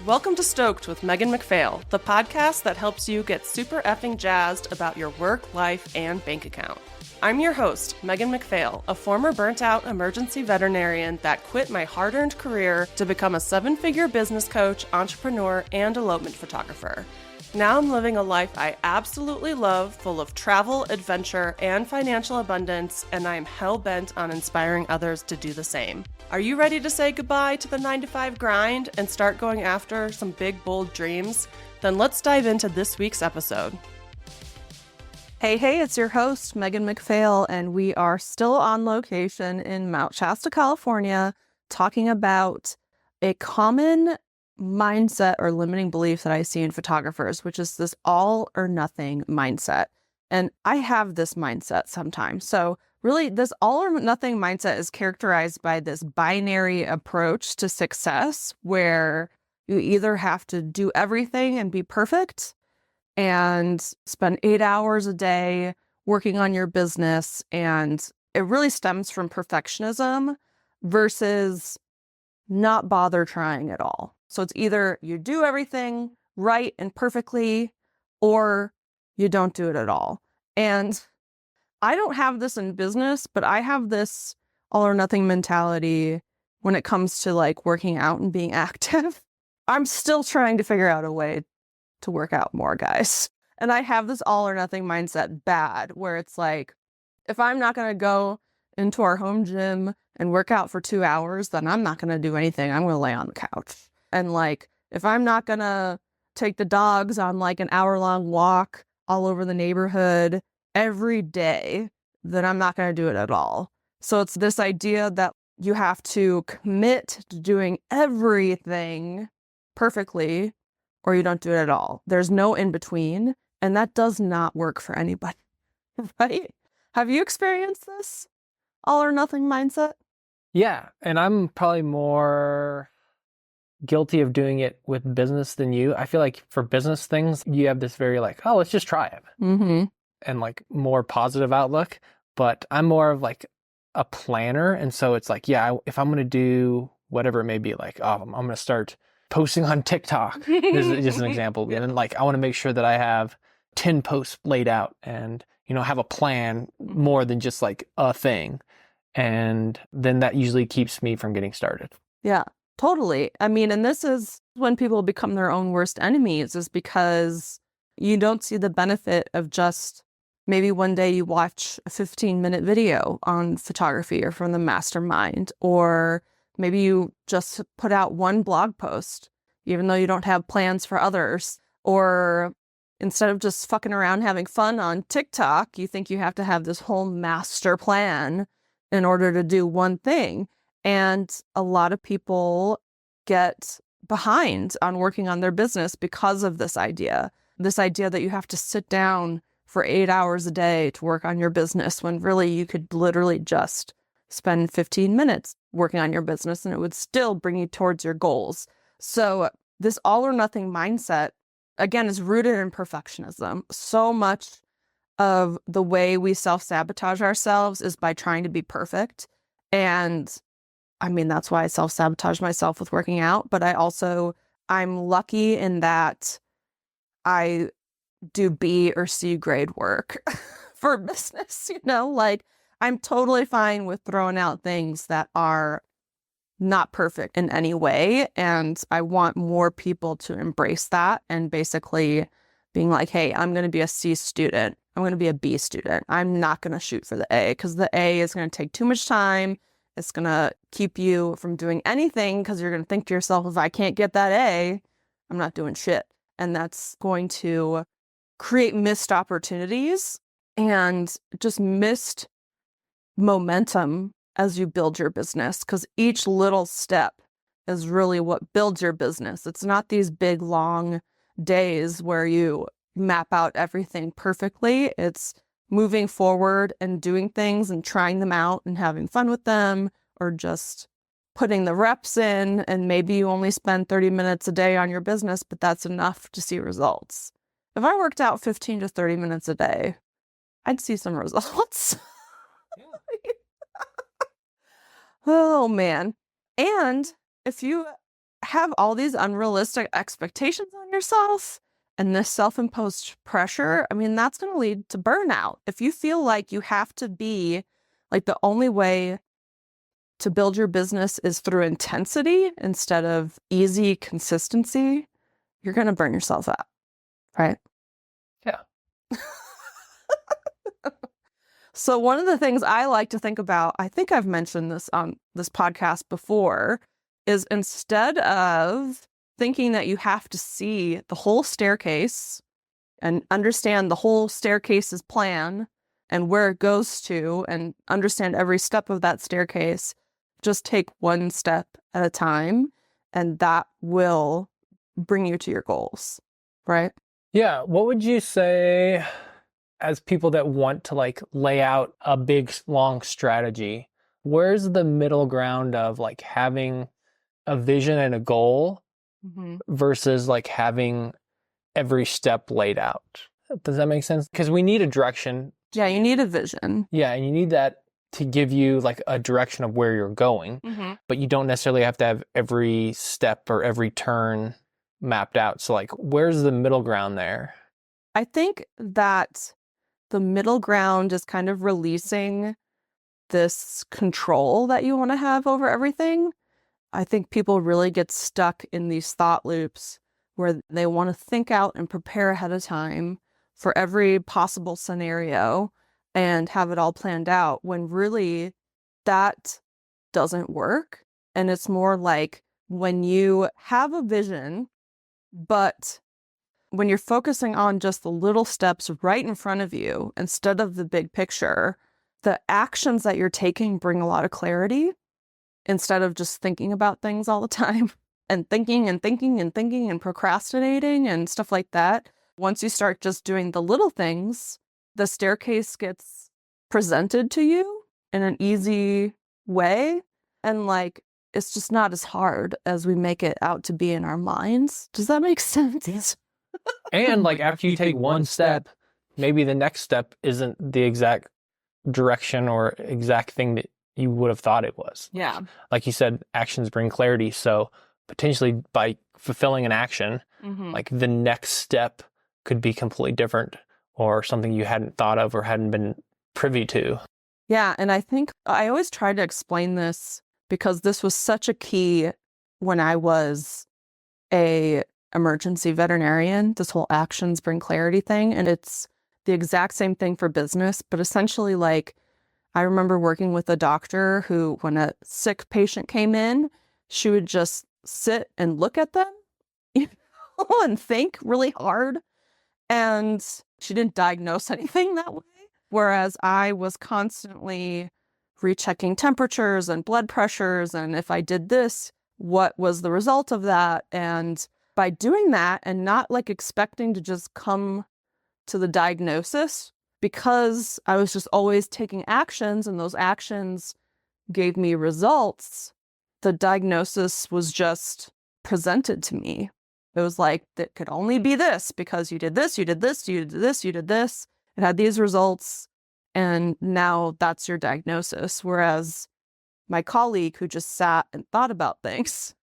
Welcome to Stoked with Megan McPhail, the podcast that helps you get super effing jazzed about your work, life, and bank account. I'm your host, Megan McPhail, a former burnt-out emergency veterinarian that quit my hard-earned career to become a seven-figure business coach, entrepreneur, and elopement photographer. Now I'm living a life I absolutely love, full of travel, adventure, and financial abundance, and I am hell-bent on inspiring others to do the same. Are you ready to say goodbye to the 9-to-5 grind and start going after some big, bold dreams? Then let's dive into this week's episode. Hey, it's your host, Megan McPhail, and we are still on location in Mount Shasta, California, talking about a common mindset or limiting belief that I see in photographers, which is this all or nothing mindset. And I have this mindset sometimes. So really, this all or nothing mindset is characterized by this binary approach to success, where you either have to do everything and be perfect and spend 8 hours a day working on your business. And it really stems from perfectionism versus not bother trying at all. So it's either you do everything right and perfectly, or you don't do it at all. And I don't have this in business, but I have this all or nothing mentality when it comes to like working out and being active. I'm still trying to figure out a way to work out more, guys. And I have this all or nothing mindset bad, where it's like, if I'm not going to go into our home gym and work out for 2 hours, then I'm not going to do anything. I'm going to lay on the couch. And like, if I'm not going to take the dogs on like an hour-long walk all over the neighborhood every day, then I'm not going to do it at all. So it's this idea that you have to commit to doing everything perfectly, or you don't do it at all. There's no in between, and that does not work for anybody, right? Have you experienced this all or nothing mindset? Yeah, and I'm probably more guilty of doing it with business than you. I feel like for business things, you have this very like, oh, let's just try it. Mm-hmm. And like more positive outlook. But I'm more of like a planner. And so it's like, yeah, if I'm going to do whatever it may be, like, oh, I'm going to start posting on TikTok. This is just an example. Yeah. And like, I want to make sure that I have 10 posts laid out and, have a plan more than just like a thing. And then that usually keeps me from getting started. Yeah, totally. I mean, and this is when people become their own worst enemies, is because you don't see the benefit of just maybe one day you watch a 15-minute video on photography or from the mastermind, or maybe you just put out one blog post, even though you don't have plans for others. Or instead of just fucking around having fun on TikTok, you think you have to have this whole master plan in order to do one thing. And a lot of people get behind on working on their business because of this idea that you have to sit down for 8 hours a day to work on your business, when really you could literally just spend 15 minutes working on your business and it would still bring you towards your goals. So this all or nothing mindset, again, is rooted in perfectionism. So much of the way we self-sabotage ourselves is by trying to be perfect. And I mean, that's why I self-sabotage myself with working out. But I'm lucky in that I do B or C grade work for business, like I'm totally fine with throwing out things that are not perfect in any way. And I want more people to embrace that and basically being like, hey, I'm going to be a C student. I'm going to be a B student. I'm not going to shoot for the A, because the A is going to take too much time. It's going to keep you from doing anything, because you're going to think to yourself, if I can't get that A, I'm not doing shit. And that's going to create missed opportunities and just missed momentum as you build your business, because each little step is really what builds your business. It's not these big, long days where you map out everything perfectly. It's moving forward and doing things and trying them out and having fun with them, or just putting the reps in. And maybe you only spend 30 minutes a day on your business, but that's enough to see results. If I worked out 15 to 30 minutes a day, I'd see some results. Oh, man. And if you have all these unrealistic expectations on yourself and this self-imposed pressure, I mean, that's going to lead to burnout. If you feel like you have to be like the only way to build your business is through intensity instead of easy consistency, you're going to burn yourself out, right? Yeah. So one of the things I like to think about, I think I've mentioned this on this podcast before, is instead of thinking that you have to see the whole staircase and understand the whole staircase's plan and where it goes to and understand every step of that staircase, just take one step at a time, and that will bring you to your goals, right? Yeah. What would you say as people that want to like lay out a big, long strategy? Where's the middle ground of like having a vision and a goal versus like having every step laid out? Does that make sense? Because we need a direction. Yeah, you need a vision. Yeah, and you need that to give you like a direction of where you're going, but you don't necessarily have to have every step or every turn mapped out. So like, where's the middle ground there? I think that the middle ground is kind of releasing this control that you want to have over everything. I think people really get stuck in these thought loops where they want to think out and prepare ahead of time for every possible scenario and have it all planned out, when really that doesn't work. And it's more like when you have a vision, but when you're focusing on just the little steps right in front of you instead of the big picture, the actions that you're taking bring a lot of clarity instead of just thinking about things all the time and thinking and thinking and thinking and procrastinating and stuff like that. Once you start just doing the little things, the staircase gets presented to you in an easy way. And like, it's just not as hard as we make it out to be in our minds. Does that make sense? And like after you take one step, maybe the next step isn't the exact direction or exact thing that you would have thought it was. Yeah. Like you said, actions bring clarity. So potentially by fulfilling an action, like the next step could be completely different or something you hadn't thought of or hadn't been privy to. Yeah. And I think I always try to explain this because this was such a key when I was a emergency veterinarian, this whole actions bring clarity thing. And it's the exact same thing for business, but essentially like I remember working with a doctor who, when a sick patient came in, she would just sit and look at them, you know, and think really hard. And she didn't diagnose anything that way. Whereas I was constantly rechecking temperatures and blood pressures. And if I did this, what was the result of that? And by doing that and not like expecting to just come to the diagnosis, because I was just always taking actions and those actions gave me results, the diagnosis was just presented to me. It was like, that could only be this because you did this, you did this, you did this, you did this. It had these results, and now that's your diagnosis. Whereas my colleague who just sat and thought about things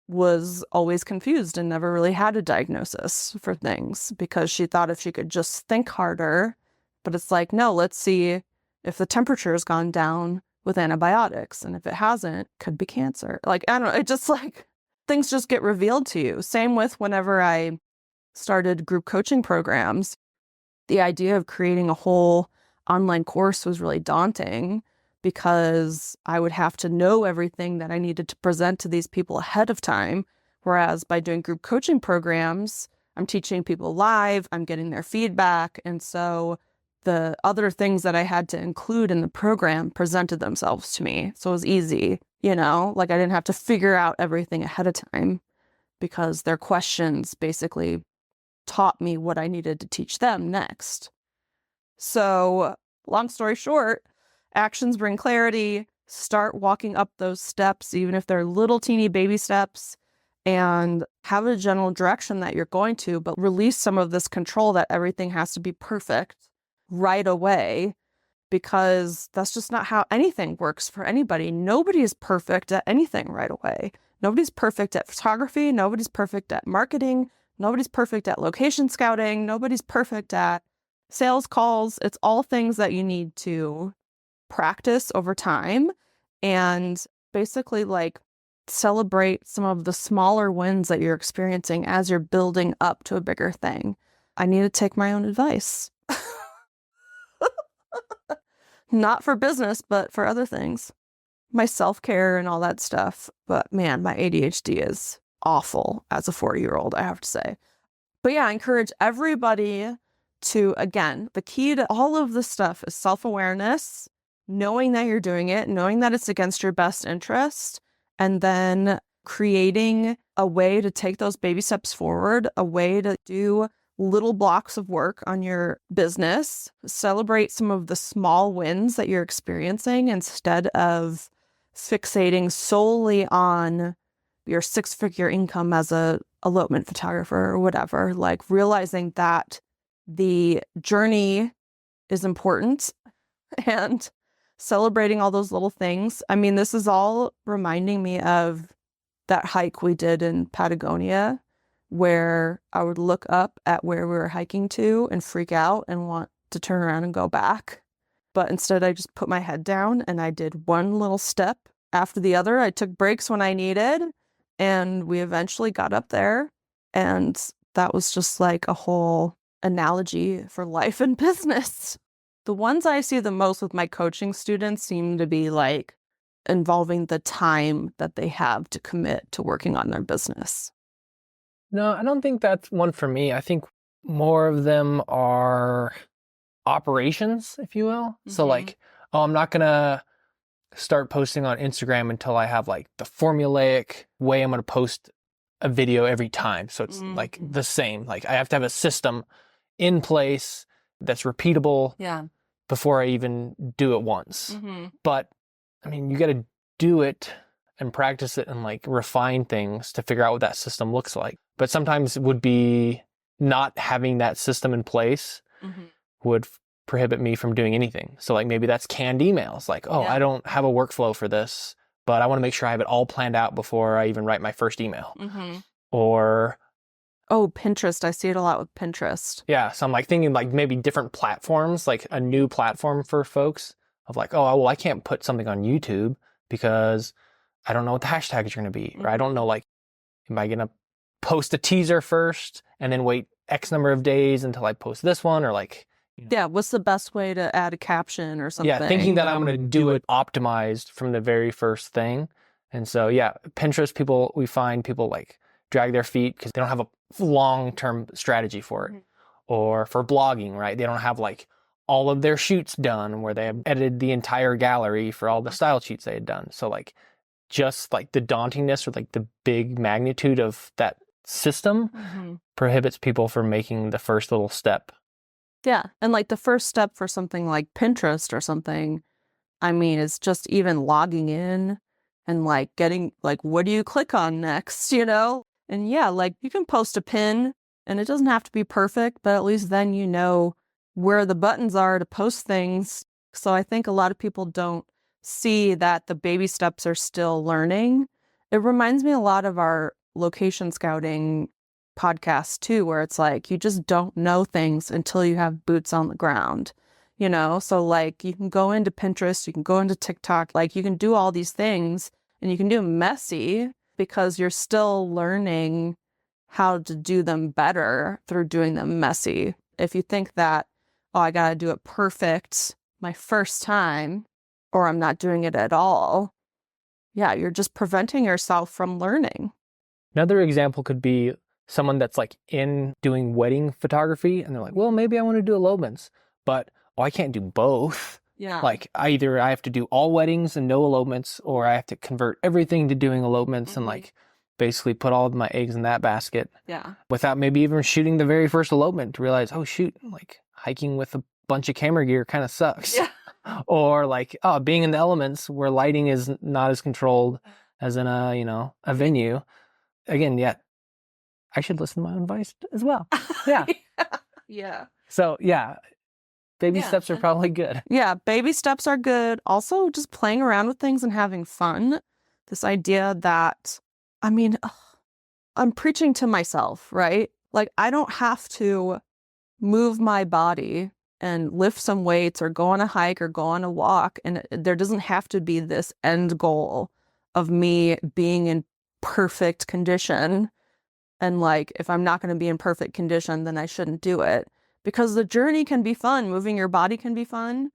was always confused and never really had a diagnosis for things because she thought if she could just think harder. But it's like, no, let's see if the temperature has gone down with antibiotics. And if it hasn't, could be cancer. Like, I don't know. It just like things just get revealed to you. Same with whenever I started group coaching programs, the idea of creating a whole online course was really daunting because I would have to know everything that I needed to present to these people ahead of time. Whereas by doing group coaching programs, I'm teaching people live, I'm getting their feedback. And so the other things that I had to include in the program presented themselves to me. So it was easy, you know, like I didn't have to figure out everything ahead of time because their questions basically taught me what I needed to teach them next. So long story short, actions bring clarity. Start walking up those steps, even if they're little teeny baby steps, and have a general direction that you're going to, but release some of this control that everything has to be perfect right away, because that's just not how anything works for anybody. Nobody is perfect at anything right away. Nobody's perfect at photography. Nobody's perfect at marketing. Nobody's perfect at location scouting. Nobody's perfect at sales calls. It's all things that you need to practice over time and basically like celebrate some of the smaller wins that you're experiencing as you're building up to a bigger thing. I need to take my own advice. Not for business, but for other things. My self-care and all that stuff. But man, my ADHD is awful as a 40-year-old, I have to say. But yeah, I encourage everybody to, again, the key to all of this stuff is self-awareness, knowing that you're doing it, knowing that it's against your best interest, and then creating a way to take those baby steps forward, a way to do little blocks of work on your business, celebrate some of the small wins that you're experiencing instead of fixating solely on your 6-figure income as a elopement photographer or whatever, like realizing that the journey is important and celebrating all those little things. I mean, this is all reminding me of that hike we did in Patagonia, where I would look up at where we were hiking to and freak out and want to turn around and go back. But instead, I just put my head down and I did one little step after the other. I took breaks when I needed, and we eventually got up there. And that was just like a whole analogy for life and business. The ones I see the most with my coaching students seem to be like involving the time that they have to commit to working on their business. No, I don't think that's one for me. I think more of them are operations, if you will. So like, oh, I'm not going to start posting on Instagram until I have like the formulaic way I'm going to post a video every time. So it's like the same. Like I have to have a system in place that's repeatable before I even do it once. But I mean, you got to do it and practice it and like refine things to figure out what that system looks like. But sometimes it would be not having that system in place would prohibit me from doing anything. So like maybe that's canned emails. Like, oh, I don't have a workflow for this, but I want to make sure I have it all planned out before I even write my first email. Or Pinterest. I see it a lot with Pinterest. Yeah. So I'm like thinking like maybe different platforms, like a new platform for folks of like, oh, well, I can't put something on YouTube because I don't know what the hashtags are going to be. Or I don't know, like, am I going to post a teaser first and then wait X number of days until I post this one? Or like, yeah, what's the best way to add a caption or something? Yeah, thinking that I'm going to do it optimized from the very first thing. And so, yeah, Pinterest we find people like drag their feet because they don't have a long-term strategy for it. Or for blogging, right? They don't have like all of their shoots done where they have edited the entire gallery for all the style shoots they had done. So like just like the dauntingness or like the big magnitude of that system prohibits people from making the first little step. Yeah. And like the first step for something like Pinterest or something, I mean, it's just even logging in and like getting like, what do you click on next, you know? And yeah, like you can post a pin and it doesn't have to be perfect, but at least then you know where the buttons are to post things. So I think a lot of people don't see that the baby steps are still learning. It reminds me a lot of our location scouting podcast too, where it's like you just don't know things until you have boots on the ground, you know? So like you can go into Pinterest, you can go into TikTok, like you can do all these things and you can do them messy because you're still learning how to do them better through doing them messy. If you think that, oh, I got to do it perfect my first time, or I'm not doing it at all, yeah, you're just preventing yourself from learning. Another example could be someone that's like in doing wedding photography and they're like, well, maybe I want to do elopements, but I can't do both. Yeah. Like either I have to do all weddings and no elopements, or I have to convert everything to doing elopements and like basically put all of my eggs in that basket. Yeah. Without maybe even shooting the very first elopement to realize, oh shoot, like hiking with a bunch of camera gear kind of sucks. Yeah. Or like, oh, being in the elements where lighting is not as controlled as in a venue. Again, yeah, I should listen to my own advice as well. Yeah. Yeah. So yeah, baby steps are probably good. Yeah, baby steps are good. Also, just playing around with things and having fun. This idea that I mean, I'm preaching to myself, right? Like, I don't have to move my body and lift some weights or go on a hike or go on a walk. And there doesn't have to be this end goal of me being in perfect condition. And like, if I'm not going to be in perfect condition, then I shouldn't do it. Because the journey can be fun. Moving your body can be fun.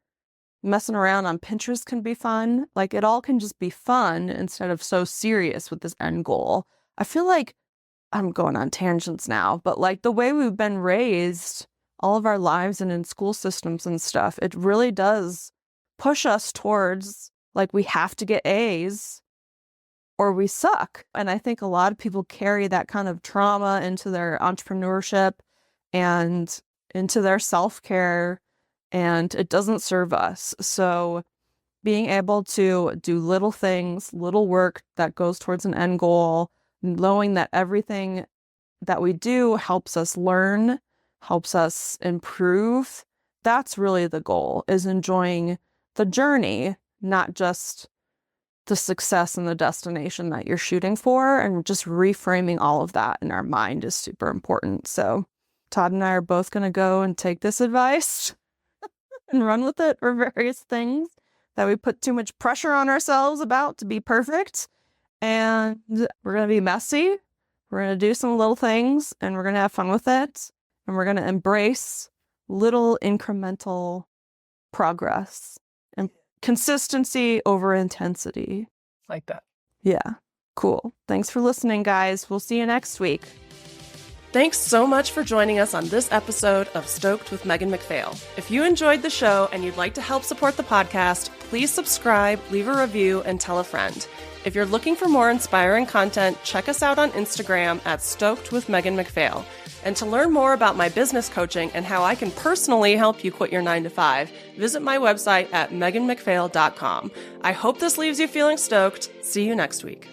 Messing around on Pinterest can be fun. Like, it all can just be fun instead of so serious with this end goal. I feel like I'm going on tangents now, but like the way we've been raised all of our lives and in school systems and stuff, it really does push us towards like we have to get A's or we suck. And I think a lot of people carry that kind of trauma into their entrepreneurship and into their self-care, and it doesn't serve us. So being able to do little things, little work that goes towards an end goal, knowing that everything that we do helps us learn, helps us improve, that's really the goal, is enjoying the journey, not just the success and the destination that you're shooting for. And just reframing all of that in our mind is super important. So Todd and I are both going to go and take this advice and run with it for various things that we put too much pressure on ourselves about to be perfect. And we're going to be messy. We're going to do some little things and we're going to have fun with it. And we're going to embrace little incremental progress and consistency over intensity. Like that. Yeah. Cool. Thanks for listening, guys. We'll see you next week. Thanks so much for joining us on this episode of Stoked with Megan McPhail. If you enjoyed the show and you'd like to help support the podcast, please subscribe, leave a review, and tell a friend. If you're looking for more inspiring content, check us out on Instagram at Stoked with Megan McPhail. And to learn more about my business coaching and how I can personally help you quit your 9-to-5, visit my website at meganmcphail.com. I hope this leaves you feeling stoked. See you next week.